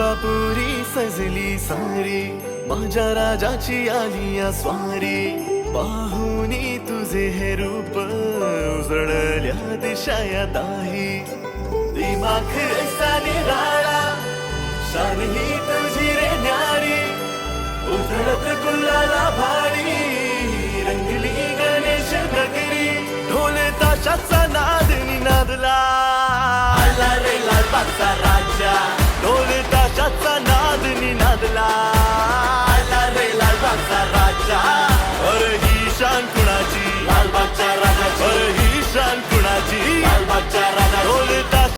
बापुरी सजली सारी, माझ्या राजाची आली या स्वारी. पाहुनी तुझे हे रूप, उजळल्या दिशा या दाही. दिमाख ऐसा निराळा, शान ही तुझी रे न्यारी. उजळत गुलाला भारी, रंगली गणेश नगरी. ढोल ताशाचा नाद निनादला, आला रे लालबागचा राजा. ढोल ताशाचा नाद निनादला, आला रे लालबागचा राजा. अरे ही शान कुणाची, लालबागच्या राजाची. अरे ही शान कुणाची, लालबागच्या राजाची.